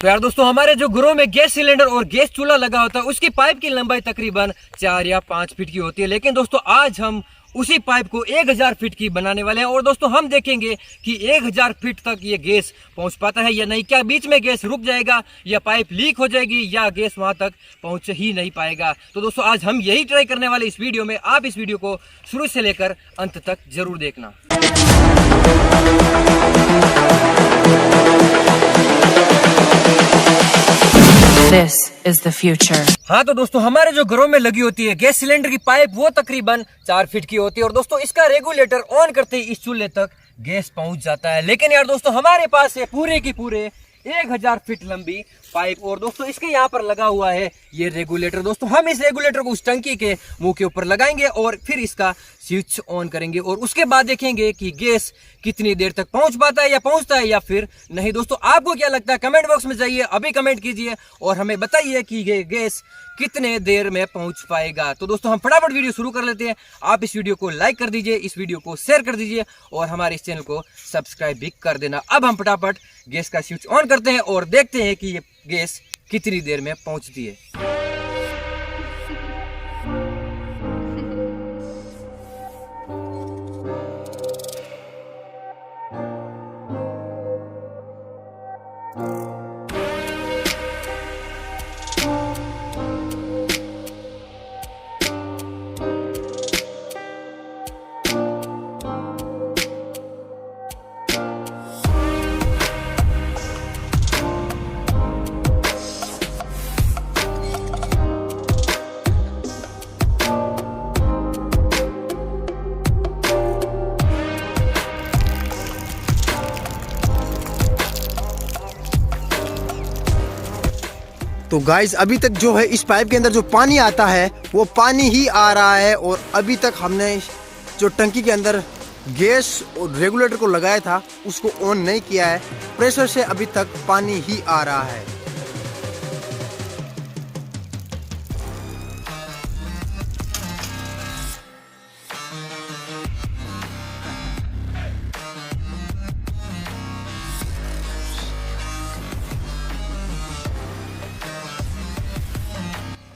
तो यार दोस्तों, हमारे जो घरों में गैस सिलेंडर और गैस चूल्हा लगा होता है उसकी पाइप की लंबाई तकरीबन 4 या 5 फीट की होती है। लेकिन दोस्तों आज हम उसी पाइप को 1000 फीट की बनाने वाले हैं और दोस्तों हम देखेंगे कि 1000 फीट तक ये गैस पहुंच पाता है या नहीं। क्या बीच में गैस रुक जाएगा या पाइप लीक हो जाएगी या गैस वहां तक पहुंच ही नहीं पाएगा। तो दोस्तों आज हम यही ट्राई करने वाले इस वीडियो में। आप इस वीडियो को शुरू से लेकर अंत तक जरूर देखना। This is the future. हाँ तो दोस्तों, हमारे जो घरों में लगी होती है गैस सिलेंडर की पाइप वो तकरीबन 4 फीट की होती है और दोस्तों इसका रेगुलेटर ऑन करते ही इस चूल्हे तक गैस पहुंच जाता है। लेकिन यार दोस्तों, हमारे पास है पूरे की पूरे 1000 फीट लंबी पाइप और दोस्तों इसके यहाँ पर लगा हुआ है ये रेगुलेटर। दोस्तों हम इस रेगुलेटर को उस टंकी के मुंह के ऊपर लगाएंगे और फिर इसका स्विच ऑन करेंगे और उसके बाद देखेंगे कि गैस कितनी देर तक पहुंच पाता है या पहुंचता है या फिर नहीं। दोस्तों आपको क्या लगता है, कमेंट बॉक्स में जाइए, अभी कमेंट कीजिए और हमें बताइए कि ये गैस कितने देर में पहुंच पाएगा। तो दोस्तों हम फटाफट वीडियो शुरू कर लेते हैं। आप इस वीडियो को लाइक कर दीजिए, इस वीडियो को शेयर कर दीजिए और हमारे इस चैनल को सब्सक्राइब भी कर देना। अब हम फटाफट गैस का स्विच ऑन करते हैं और देखते हैं कि ये गैस कितनी देर में पहुंचती है। तो गाइस अभी तक जो है इस पाइप के अंदर जो पानी आता है वो पानी ही आ रहा है और अभी तक हमने जो टंकी के अंदर गैस और रेगुलेटर को लगाया था उसको ऑन नहीं किया है। प्रेशर से अभी तक पानी ही आ रहा है।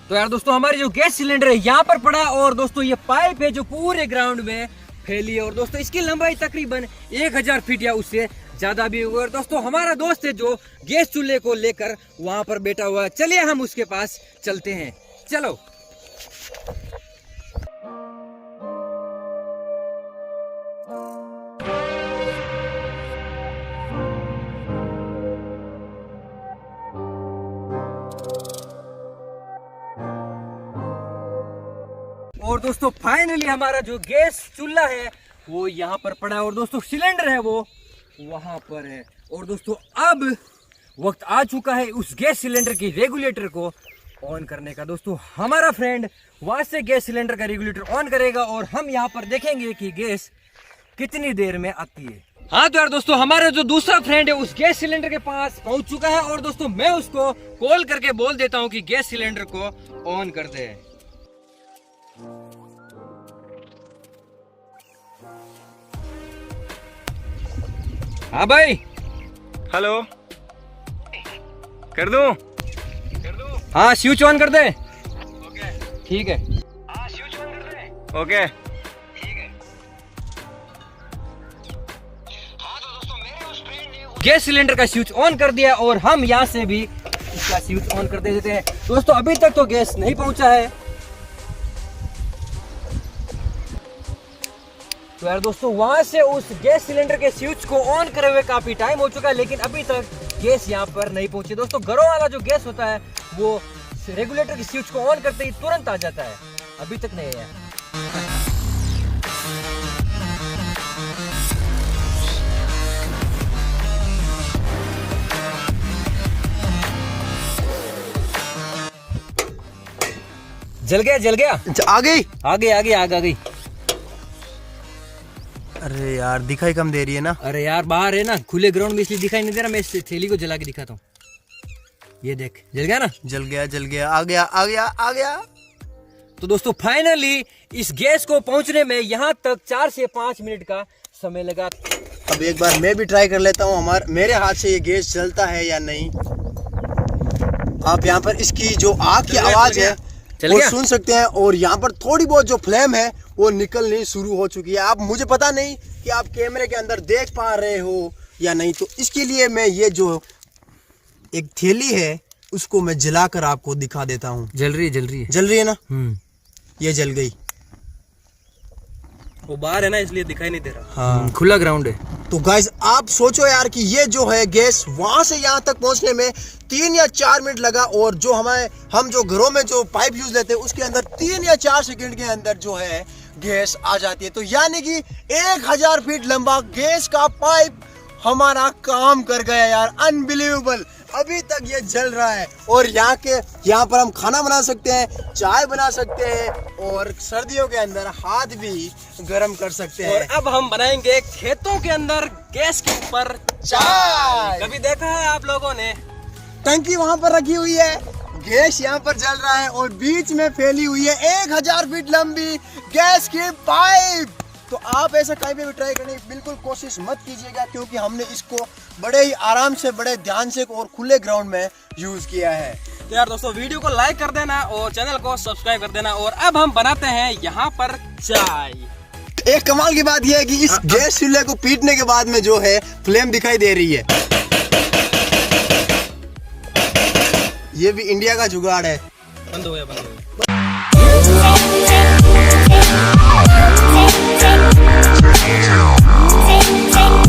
तो यार दोस्तों, हमारी जो गैस सिलेंडर है यहाँ पर पड़ा और दोस्तों ये पाइप है जो पूरे ग्राउंड में फैली है और दोस्तों इसकी लंबाई तकरीबन 1000 फीट या उससे ज्यादा भी होगी। और दोस्तों हमारा दोस्त है जो गैस चूल्हे को लेकर वहां पर बैठा हुआ है, चलिए हम उसके पास चलते हैं। चलो। और दोस्तों फाइनली हमारा जो गैस चूल्हा है वो यहाँ पर पड़ा है और दोस्तों सिलेंडर है वो वहां पर है। और दोस्तों अब वक्त आ चुका है उस गैस सिलेंडर की रेगुलेटर को ऑन करने का। दोस्तों हमारा फ्रेंड वहां से गैस सिलेंडर का रेगुलेटर ऑन करेगा और हम यहाँ पर देखेंगे कि गैस कितनी देर में आती है। हाँ तो यार दोस्तों, हमारा जो दूसरा फ्रेंड है उस गैस सिलेंडर के पास पहुंच चुका है और दोस्तों मैं उसको कॉल करके बोल देता हूँ कि गैस सिलेंडर को ऑन कर दे। हाँ भाई। हेलो, कर दूं? हाँ स्विच ऑन कर दे। ओके ठीक है। हाँ स्विच ऑन कर दे। ओके ठीक है। हाँ तो दोस्तों मेरे उस फ्रेंड ने गैस सिलेंडर का स्विच ऑन कर दिया और हम यहाँ से भी इसका स्विच ऑन कर देते हैं। दोस्तों अभी तक तो गैस नहीं पहुंचा है। तो यार दोस्तों वहां से उस गैस सिलेंडर के स्विच को ऑन करे हुए काफी टाइम हो चुका है लेकिन अभी तक गैस यहाँ पर नहीं पहुंची। दोस्तों घरों वाला जो गैस होता है वो रेगुलेटर के स्विच को ऑन करते ही तुरंत आ जाता है, अभी तक नहीं आया। जल गया जल गया। आ गई आ गई। अरे यार दिखाई कम दे रही है ना। अरे यार बाहर है ना, खुले ग्राउंड में इसलिए दिखाई नहीं दे रहा। मैं इस थैली को जला के दिखाता हूँ। ये देख, जल गया ना। जल गया। आ गया। तो दोस्तों फाइनली इस गैस को पहुंचने में यहाँ तक 4 से 5 मिनट का समय लगा। अब एक बार मैं भी ट्राई कर लेता हूँ मेरे हाथ से ये गैस जलता है या नहीं। आप यहाँ पर इसकी जो आग की आवाज है वो सुन सकते हैं, और यहाँ पर थोड़ी बहुत जो फ्लेम है वो निकलनी शुरू हो चुकी है। आप मुझे पता नहीं कि आप कैमरे के अंदर देख पा रहे हो या नहीं, तो इसके लिए मैं ये जो एक थैली है उसको मैं जलाकर आपको दिखा देता हूँ। जल रही है जल रही है ना, ये जल गई। वो बाहर है ना इसलिए दिखाई नहीं दे रहा। हाँ, खुला ग्राउंड है। तो गाइस आप सोचो यार कि ये जो है गैस वहां से यहाँ तक पहुंचने में 3 या 4 मिनट लगा, और जो हम जो घरों में जो पाइप यूज लेते हैं उसके अंदर 3 या 4 सेकंड के अंदर जो है गैस आ जाती है। तो यानी कि 1000 फीट लंबा गैस का पाइप हमारा काम कर गया यार, अनबिलीवेबल। अभी तक ये जल रहा है, और यहाँ पर हम खाना बना सकते हैं, चाय बना सकते हैं, और सर्दियों के अंदर हाथ भी गर्म कर सकते हैं। और अब हम बनाएंगे खेतों के अंदर गैस के ऊपर चाय। कभी देखा है आप लोगों ने? टंकी वहां पर रखी हुई है, गैस यहाँ पर जल रहा है, और बीच में फैली हुई है 1000 फीट लंबी गैस की पाइप। तो आप ऐसा कहीं पे भी ट्राई करने की बिल्कुल कोशिश मत कीजिएगा, क्योंकि हमने इसको बड़े ही आराम से, बड़े ध्यान से और खुले ग्राउंड में यूज किया है। तो यार दोस्तों वीडियो को लाइक कर देना और चैनल को सब्सक्राइब कर देना। और अब हम बनाते हैं यहाँ पर चाय। एक कमाल की बात यह है कि इस गैस चूल्हे को पीटने के बाद में जो है फ्लेम दिखाई दे रही है। ये भी इंडिया का जुगाड़ है। बंद हो गया। Take